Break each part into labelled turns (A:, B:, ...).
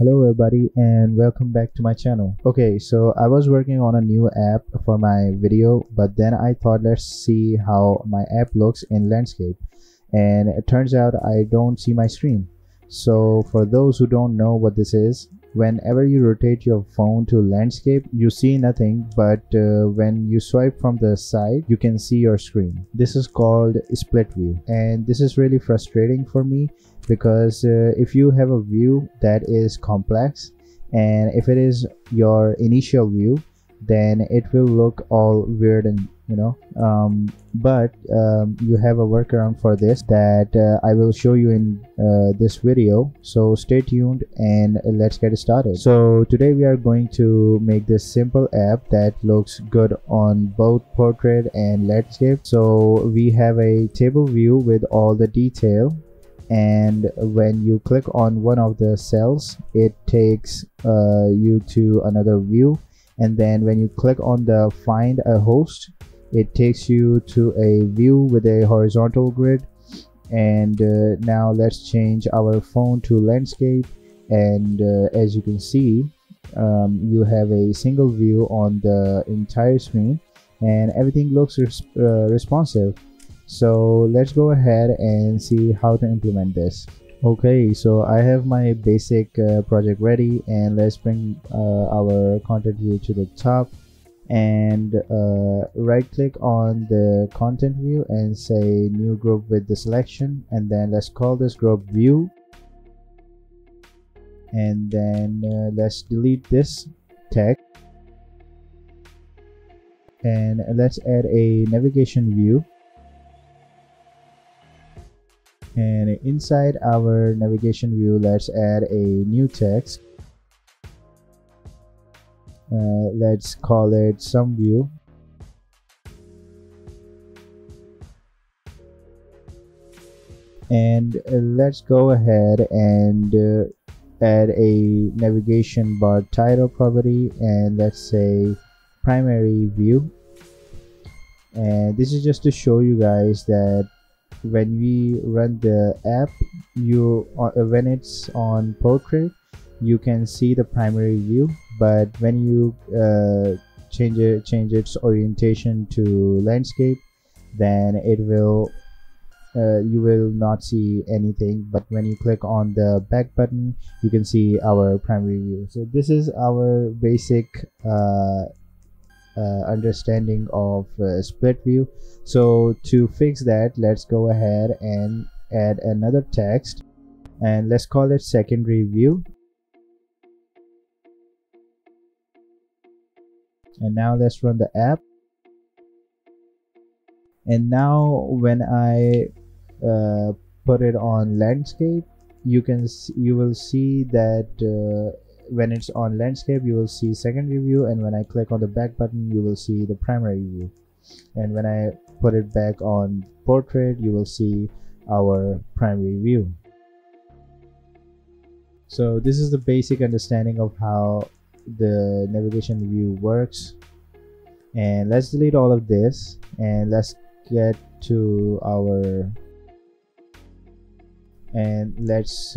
A: Hello everybody and welcome back to my channel. Okay, so I was working on a new app for my video, but then I thought let's see how my app looks in landscape, and it turns out I don't see my screen. So for those who don't know what this is, whenever you rotate your phone to landscape you see nothing, but when you swipe from the side you can see your screen. This is called split view, and this is really frustrating for me because if you have a view that is complex and if it is your initial view, then it will look all weird and but you have a workaround for this that I will show you in this video, so stay tuned and let's get started. So today we are going to make this simple app that looks good on both portrait and landscape. So we have a table view with all the detail, and when you click on one of the cells it takes you to another view, and then when you click on the find a host it takes you to a view with a horizontal grid. And now let's change our phone to landscape, and as you can see you have a single view on the entire screen and everything looks responsive. So let's go ahead and see how to implement this. Okay, so I have my basic project ready, and let's bring our content view to the top and right click on the content view and say new group with the selection, and then let's call this group view, and then let's delete this text and let's add a navigation view. And inside our navigation view let's add a new text. Let's call it some view, and let's go ahead and add a navigation bar title property, and let's say primary view. And this is just to show you guys that when we run the app, when it's on portrait you can see the primary view, but when you change its orientation to landscape, then it will you will not see anything. But when you click on the back button you can see our primary view. So this is our basic understanding of split view. So to fix that, let's go ahead and add another text, and let's call it secondary view. And now let's run the app, and now when I put it on landscape you will see that when it's on landscape you will see secondary view, and when I click on the back button you will see the primary view, and when I put it back on portrait you will see our primary view. So this is the basic understanding of how the navigation view works. And let's delete all of this and let's get to our, and let's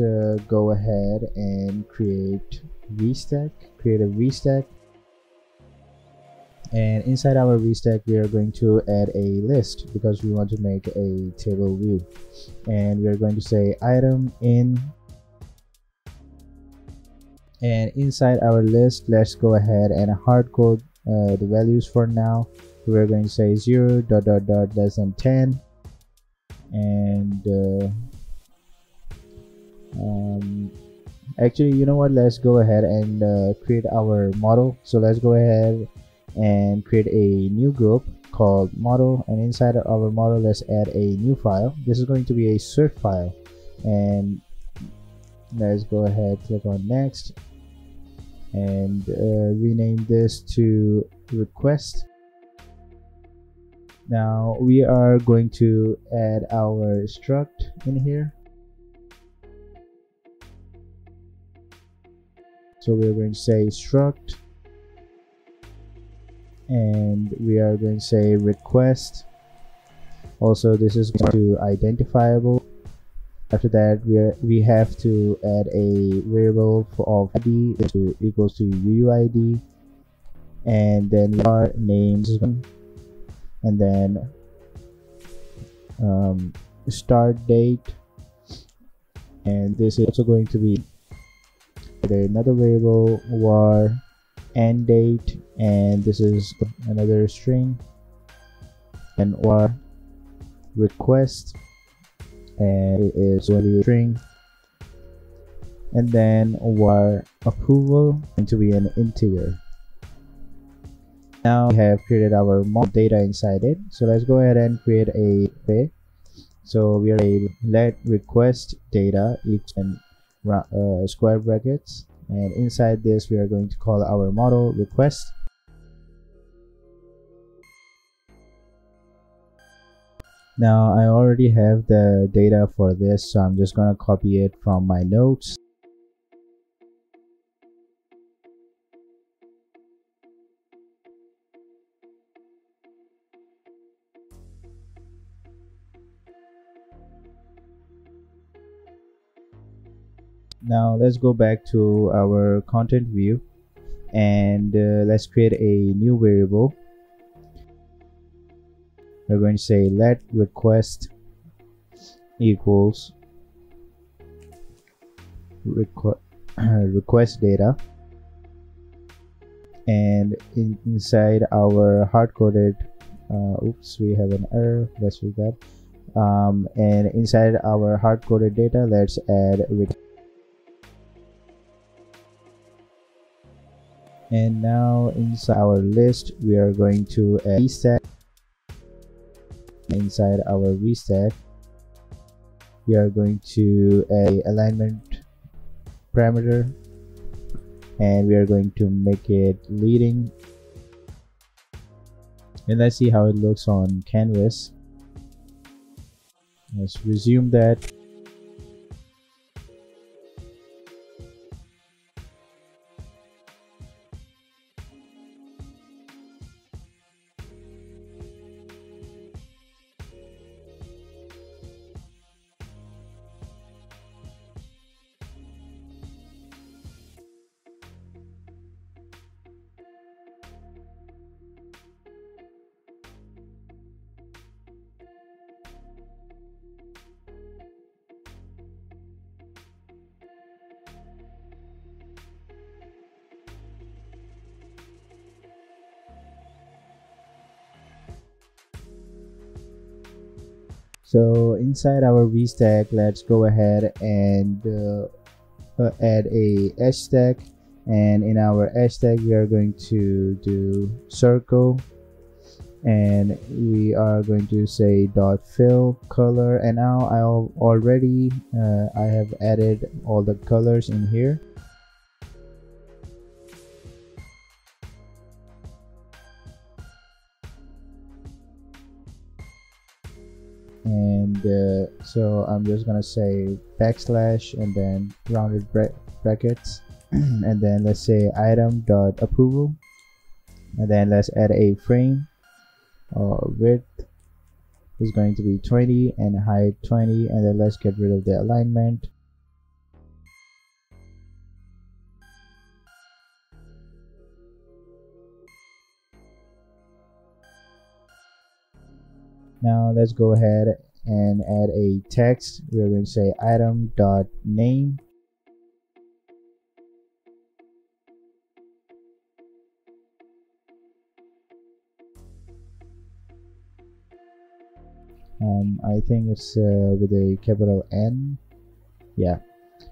A: go ahead and create a VStack, and inside our VStack we are going to add a list because we want to make a table view, and we are going to say item in, and inside our list let's go ahead and hard code the values. For now we're going to say 0 ... less than 10, and actually you know what, let's go ahead and create our model. So let's go ahead and create a new group called model, and inside our model let's add a new file. This is going to be a swift file, and let's go ahead, click on next, and rename this to request. Now we are going to add our struct in here. So we are going to say struct, and we are going to say request. Also this is going to identifiable, After that, we have to add a variable of id equals to uuid, and then our names, and then start date, and this is also going to be another variable var end date, and this is another string, and var request, and it is going to be a string, and then var approval going to be an integer. Now we have created our model data inside it, so let's go ahead and create a array. So we are a let request data equals square brackets, and inside this we are going to call our model request. Now I already have the data for this, so I'm just going to copy it from my notes. Now let's go back to our content view, and let's create a new variable. We're going to say let request equals request data, and inside our hard-coded oops, we have an error, let's read that. And inside our hard-coded data, let's add and now inside our list we are going to add vstack. Inside our vstack we are going to add a alignment parameter, and we are going to make it leading, and let's see how it looks on canvas. Let's resume that. So inside our vstack, let's go ahead and add a edge stack, and in our edge stack we are going to do circle, and we are going to say dot fill color, and now I have added all the colors in here. And so I'm just gonna say backslash and then rounded brackets and then let's say item dot approval, and then let's add a frame. Width is going to be 20 and height 20, and then let's get rid of the alignment. Now let's go ahead and add a text. We're going to say item dot name, I think it's with a capital N, yeah.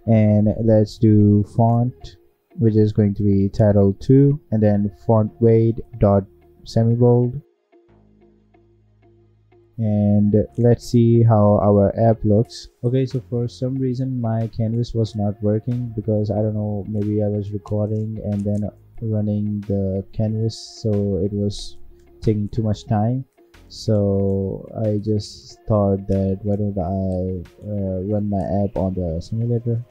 A: And let's do font, which is going to be title 2, and then font weight dot semibold. And let's see how our app looks. Okay, so for some reason my canvas was not working, because I don't know, maybe I was recording and then running the canvas, so it was taking too much time. So I just thought that why don't I run my app on the simulator.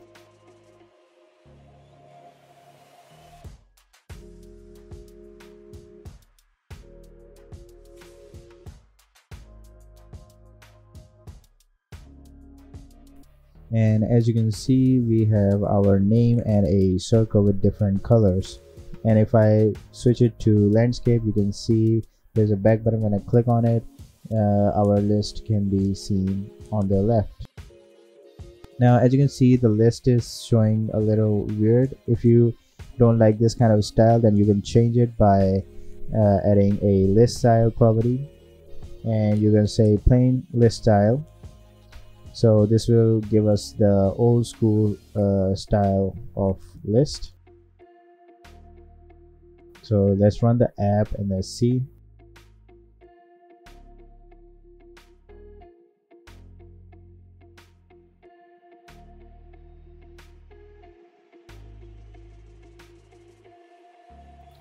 A: And as you can see, we have our name and a circle with different colors. And if I switch it to landscape, you can see there's a back button. When I click on it, our list can be seen on the left. Now as you can see, the list is showing a little weird. If you don't like this kind of style, then you can change it by adding a list style property, and you can say plain list style. So this will give us the old school style of list. So let's run the app and let's see.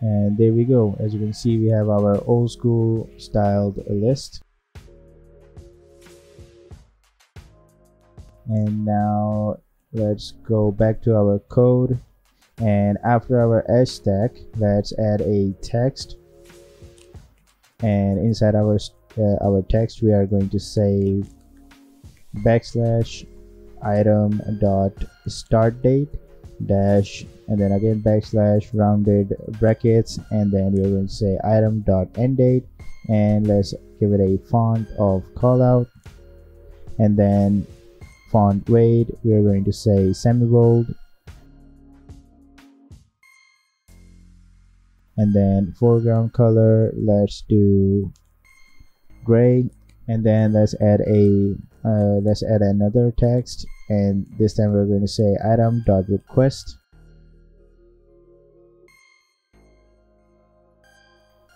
A: And there we go. As you can see, we have our old school styled list. And now let's go back to our code, and after our hashtag, let's add a text, and inside our text we are going to say \item dot start date dash, and then again / rounded brackets, and then we're going to say item dot end date, and let's give it a font of callout, and then font weight we are going to say semi-bold, and then foreground color let's do gray, and then let's add another text, and this time we're going to say item dot request.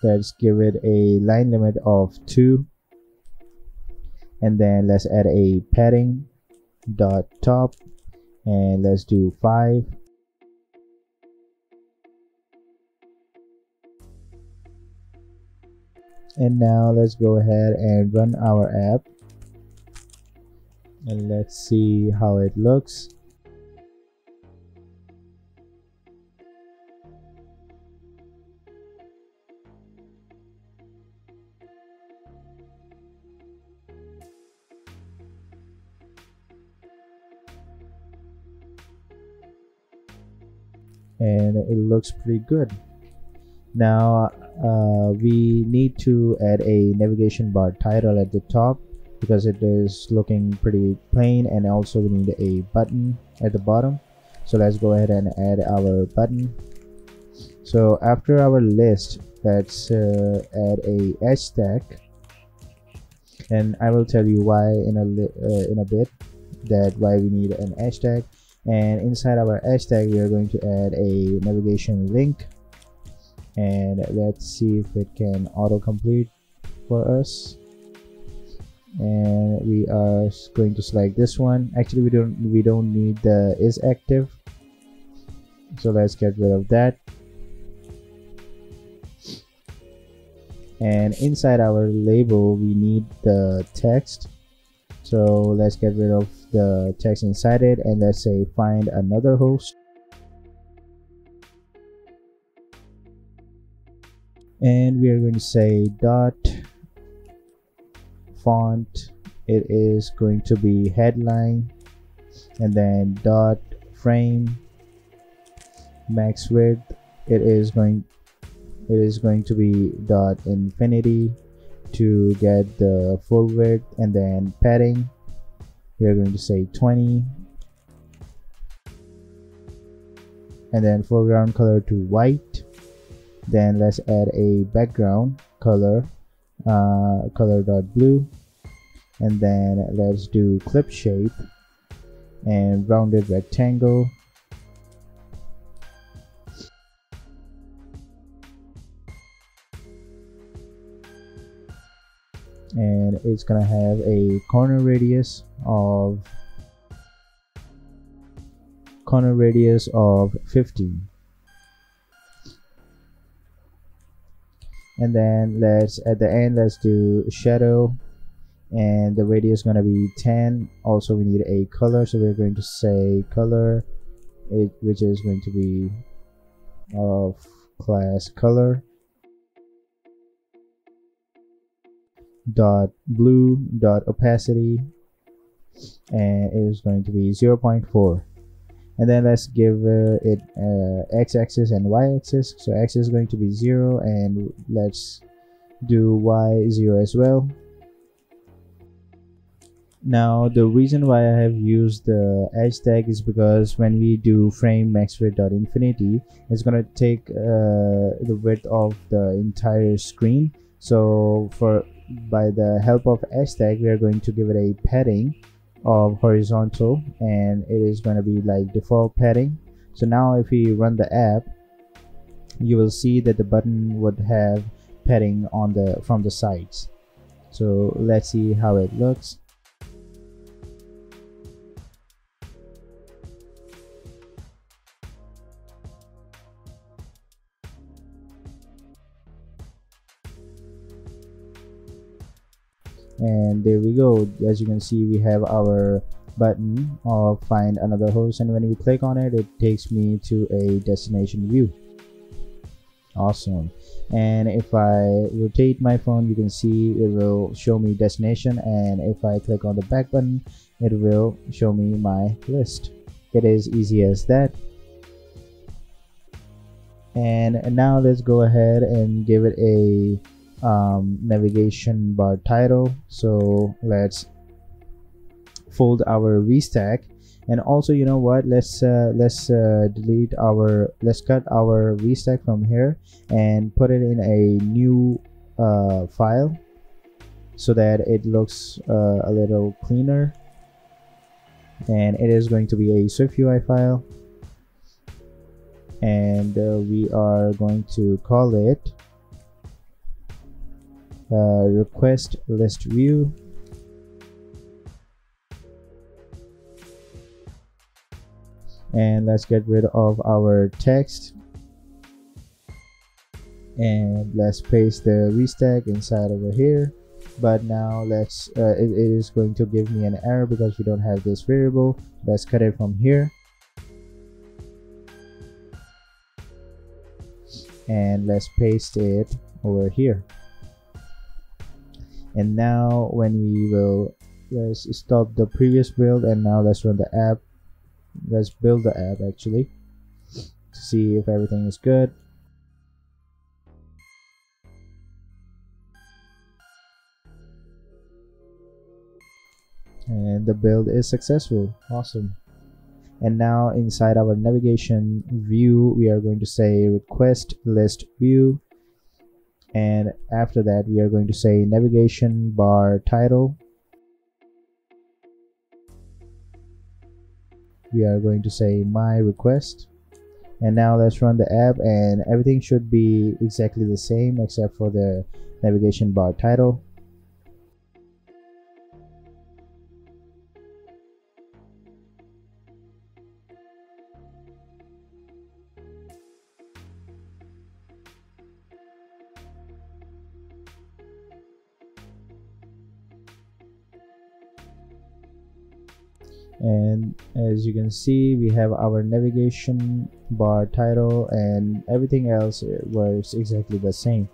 A: Let's give it a line limit of 2, and then let's add a padding dot top, and let's do 5. And now let's go ahead and run our app, and let's see how it looks. And it looks pretty good. Now we need to add a navigation bar title at the top because it is looking pretty plain, and also we need a button at the bottom. So let's go ahead and add our button. So after our list, let's add a hashtag, and I will tell you why in a bit, that why we need an hashtag. And inside our hashtag we are going to add a navigation link, and let's see if it can autocomplete for us. And we are going to select this one. Actually we don't need the is active, so let's get rid of that. And inside our label we need the text, so let's get rid of the text inside it, and let's say find another host, and we are going to say dot font, it is going to be headline, and then dot frame max width, it is going to be dot infinity to get the full width, and then padding we are going to say 20, and then foreground color to white. Then let's add a background color, color dot blue, and then let's do clip shape and rounded rectangle, and it's gonna have a corner radius of 50. And then let's at the end let's do shadow, and the radius is going to be 10. Also we need a color, so we're going to say color, which is going to be of class color dot blue dot opacity, and it is going to be 0.4. And then let's give it x-axis and y-axis. So x is going to be 0, and let's do y 0 as well. Now the reason why I have used the edge tag is because when we do frame max width.infinity, it's going to take the width of the entire screen. So by the help of edge tag, we are going to give it a padding of horizontal, and it is going to be like default padding. So now if we run the app, you will see that the button would have padding on from the sides. So let's see how it looks. And there we go. As you can see, we have our button of find another host, and when we click on it, it takes me to a destination view. Awesome. And if I rotate my phone, you can see it will show me destination, and if I click on the back button, it will show me my list. It is easy as that. And now let's go ahead and give it a navigation bar title. So let's fold our VStack, and also, you know what, let's cut our VStack from here and put it in a new file so that it looks a little cleaner, and it is going to be a swiftui file, and we are going to call it request list view. And let's get rid of our text, and let's paste the VStack inside over here. But now let's it is going to give me an error because we don't have this variable. Let's cut it from here, and let's paste it over here. And now when we will, let's stop the previous build, and now let's run the app. Let's build the app actually to see if everything is good. And the build is successful. Awesome. And now inside our navigation view, we are going to say request list view, and after that we are going to say navigation bar title. We are going to say my request, and now let's run the app, and everything should be exactly the same except for the navigation bar title. And as you can see, we have our navigation bar title, and everything else works exactly the same.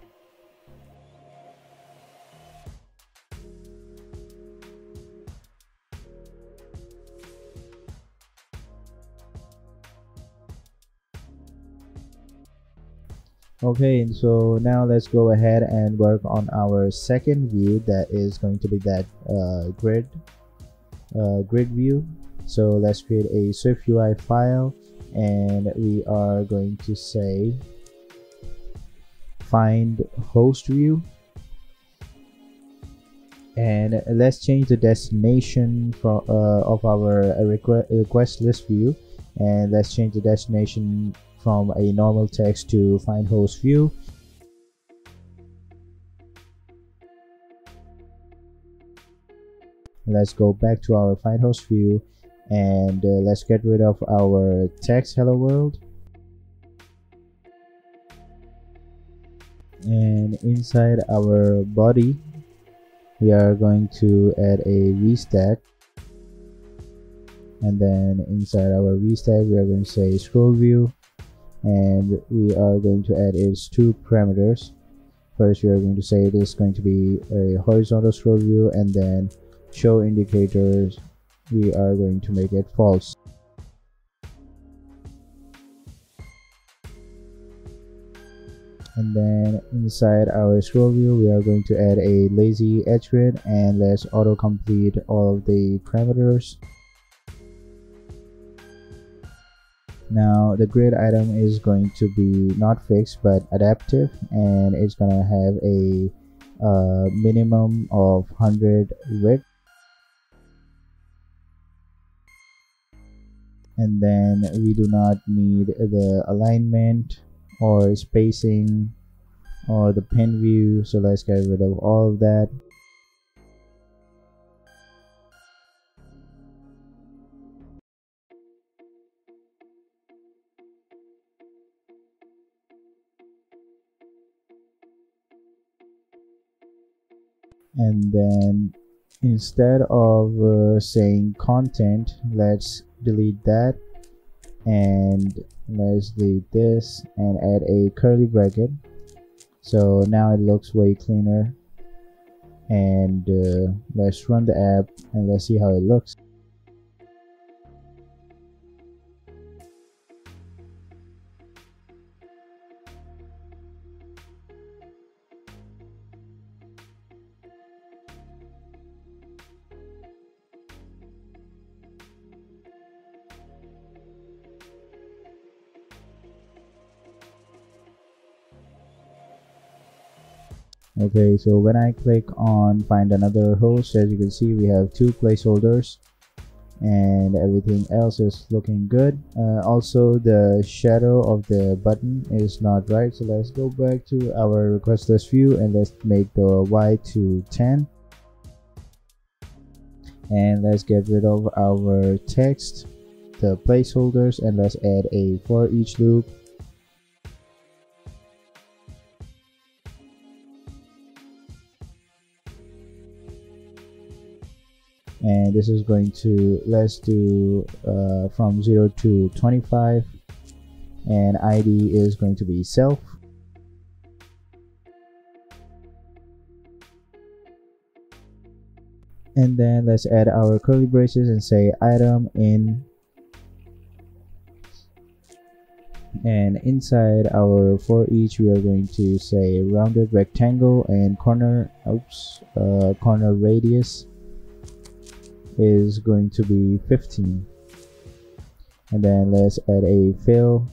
A: Okay, so now let's go ahead and work on our second view, that is going to be that grid view. So let's create a swiftui file, and we are going to say find host view, and let's change the destination from of our request list view, and let's change the destination from a normal text to find host view. Let's go back to our find host view, and let's get rid of our text hello world, and inside our body we are going to add a VStack, and then inside our VStack we are going to say scroll view, and we are going to add its two parameters. First, we are going to say it is going to be a horizontal scroll view, and then show indicators we are going to make it false. And then inside our scroll view, we are going to add a lazy edge grid, and let's autocomplete all of the parameters. Now the grid item is going to be not fixed but adaptive, and it's gonna have a minimum of 100 width. And then we do not need the alignment or spacing or the pin view, so let's get rid of all of that. And then instead of saying content, let's delete that, and let's delete this and add a curly bracket. So now it looks way cleaner, and let's run the app and let's see how it looks. Okay, so when I click on find another host, as you can see we have 2 placeholders and everything else is looking good. Also the shadow of the button is not right, so let's go back to our request list view and let's make the Y to 10, and let's get rid of our text, the placeholders, and let's add a for each loop. And this is going to, let's do from 0 to 25, and ID is going to be self. And then let's add our curly braces and say item in, and inside our for each we are going to say rounded rectangle, and corner corner radius is going to be 15. And then let's add a fill.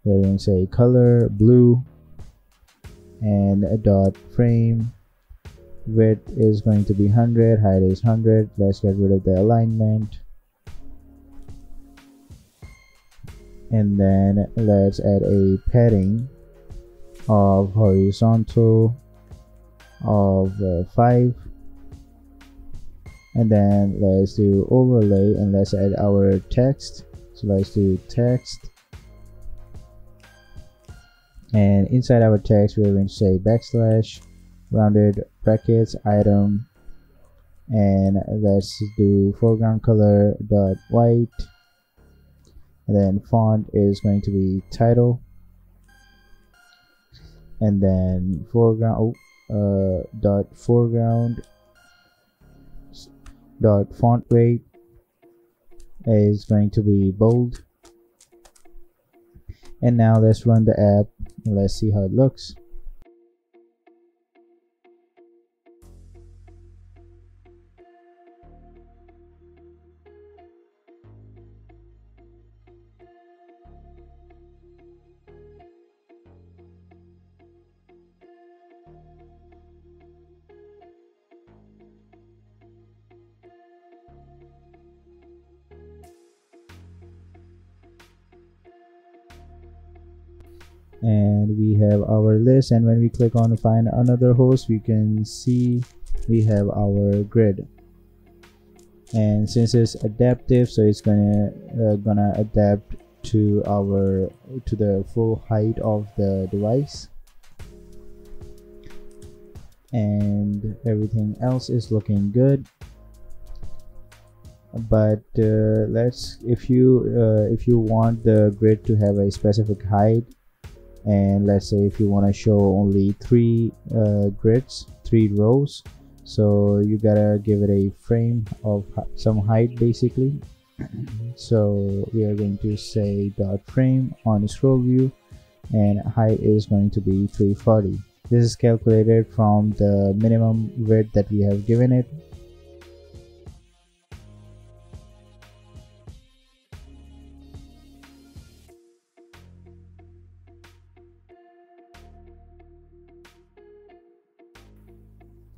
A: We're going to say color blue, and a dot frame width is going to be 100, height is 100. Let's get rid of the alignment, and then let's add a padding of horizontal of 5. And then let's do overlay and let's add our text. So let's do text, and inside our text we're going to say backslash rounded brackets item, and let's do foreground color dot white, and then font is going to be title, and then foreground dot foreground dot font weight is going to be bold. And now let's run the app and let's see how it looks. And we have our list, and when we click on find another host we can see we have our grid. And since it's adaptive, so it's gonna adapt to the full height of the device, and everything else is looking good. But if you want the grid to have a specific height, and let's say if you want to show only 3 rows, So you gotta give it a frame of some height basically. So we are going to say dot frame on scroll view, and height is going to be 340. This is calculated from the minimum width that we have given it.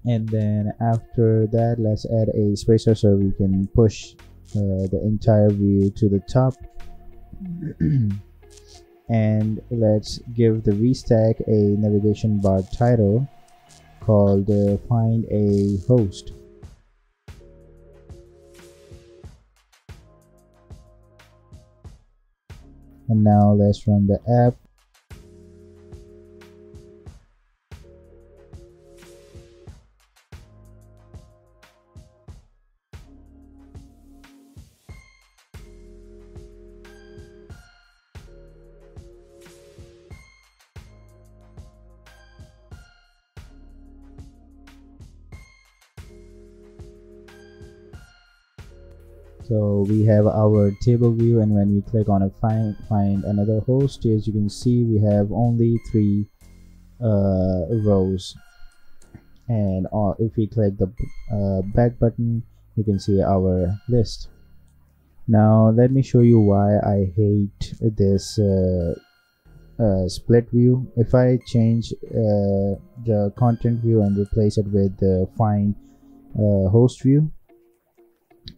A: And then after that, let's add a spacer so we can push the entire view to the top. And let's give the vstack a navigation bar title called find a host. And now let's run the app. So we have our table view, and when we click on a find another host, as you can see we have only 3 rows. And if we click the back button, you can see our list. Now let me show you why I hate this split view. If I change the content view and replace it with the find host view,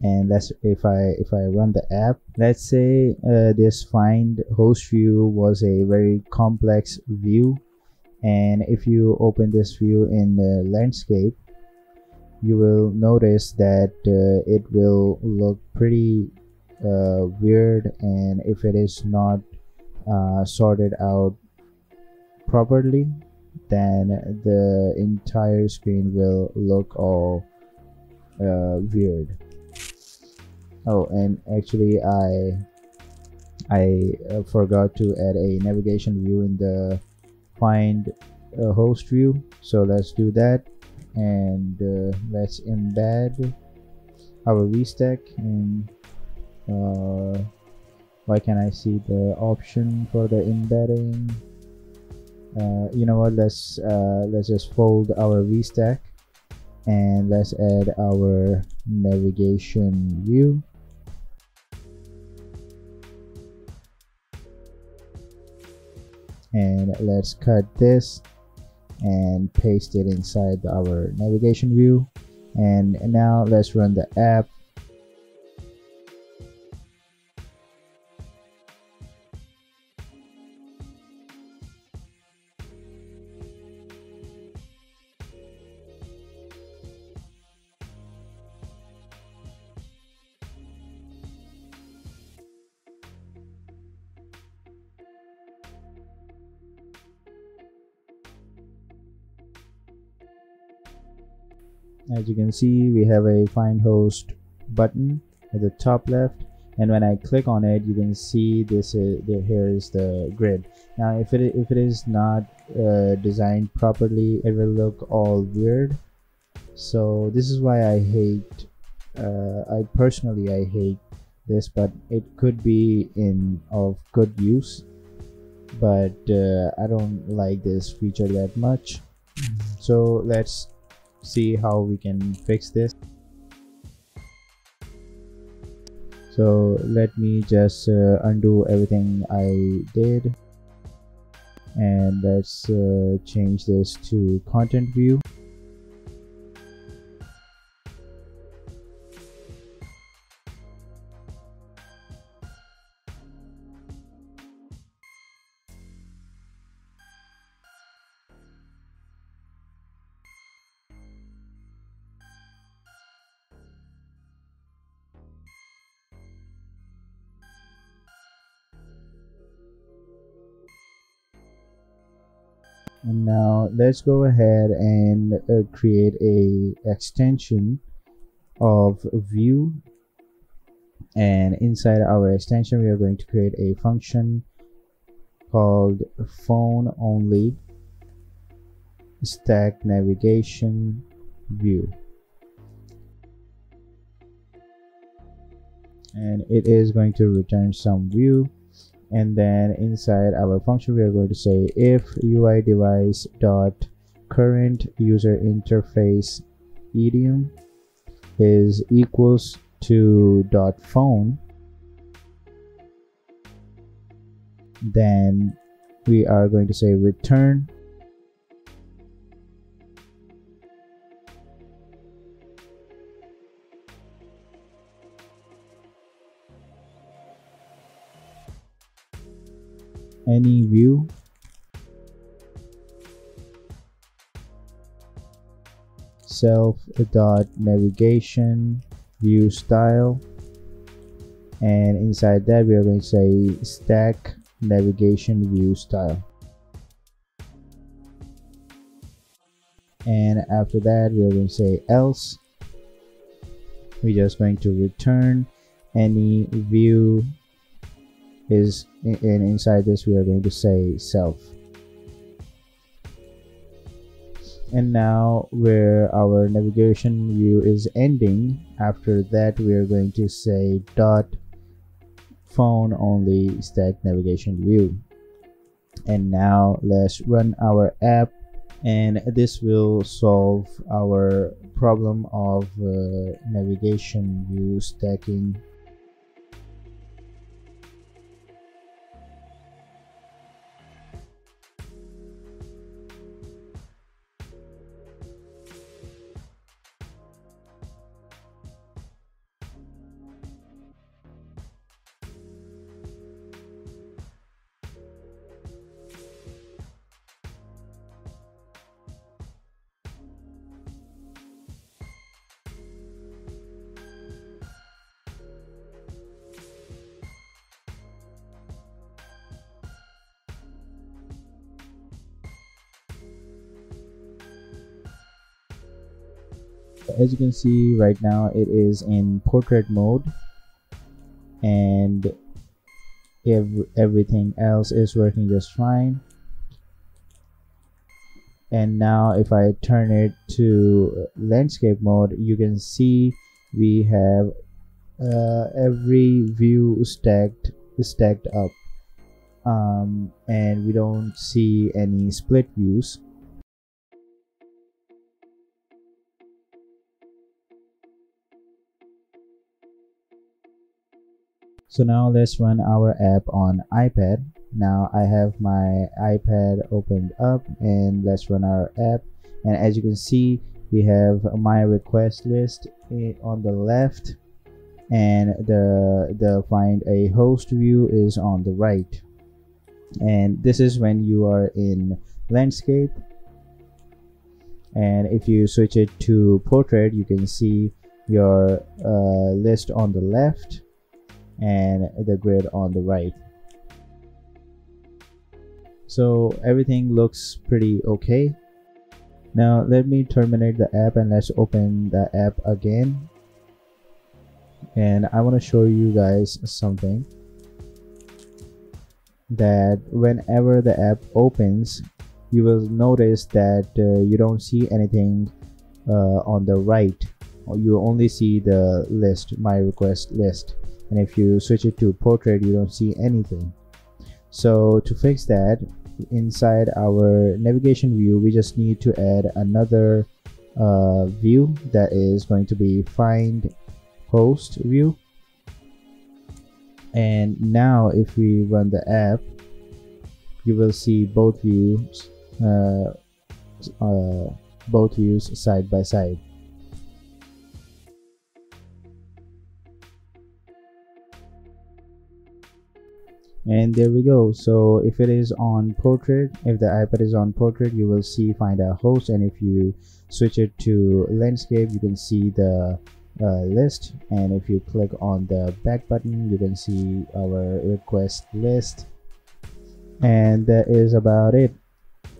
A: and if I run the app, let's say this find host view was a very complex view, and if you open this view in the landscape, you will notice that it will look pretty weird, and if it is not sorted out properly, then the entire screen will look all weird. Oh, and actually I forgot to add a navigation view in the find host view, so let's do that. And let's embed our vstack. And why can't I see the option for the embedding? You know what, let's just fold our vstack, and let's add our navigation view. And let's cut this and paste it inside our navigation view. And now let's run the app. As you can see, we have a find host button at the top left, and when I click on it, you can see this here is the grid. Now if it is not designed properly, it will look all weird. So this is why I hate I hate this, but it could be of good use, but I don't like this feature that much. So let's see how we can fix this. So let me just undo everything I did, and let's change this to content view. And now let's go ahead and create a extension of view, and inside our extension we are going to create a function called phone only stack navigation view, and it is going to return some view. And then inside our function we are going to say if UI device dot current user interface idiom is equals to dot phone, then we are going to say return any view self dot navigation view style, and inside that we are going to say stack navigation view style, and after that we are going to say else. We're just going to return any view is, and inside this we are going to say self. And now where our navigation view is ending, after that we are going to say dot phone only stack navigation view. And now let's run our app, and this will solve our problem of navigation view stacking. As you can see right now it is in portrait mode, and everything else is working just fine. And now if I turn it to landscape mode, you can see we have every view stacked up, and we don't see any split views. So now let's run our app on iPad. Now I have my iPad opened up, and let's run our app. And as you can see, we have my request list on the left, and the find a host view is on the right. And this is when you are in landscape. And if you switch it to portrait, you can see your list on the left and the grid on the right. So everything looks pretty okay. Now let me terminate the app, and let's open the app again. And I want to show you guys something, that whenever the app opens, you will notice that you don't see anything on the right. You only see the list, my request list. And if you switch it to portrait, you don't see anything. So to fix that, inside our navigation view, we just need to add another view that is going to be find host view. And now if we run the app, you will see both views side by side. And there we go. So if it is on portrait, if the iPad is on portrait, you will see find a host, and if you switch it to landscape, you can see the list. And if you click on the back button, you can see our request list. And that is about it.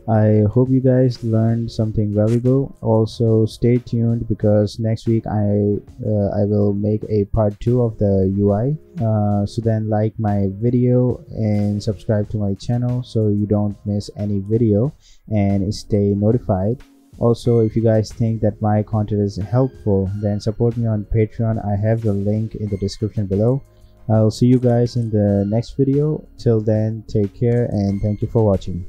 A: I hope you guys learned something valuable. Also stay tuned, because next week I will make a part 2 of the UI. So then like my video and subscribe to my channel so you don't miss any video, and stay notified. Also, if you guys think that my content is helpful, then support me on Patreon. I have the link in the description below. I'll see you guys in the next video. Till then, take care and thank you for watching.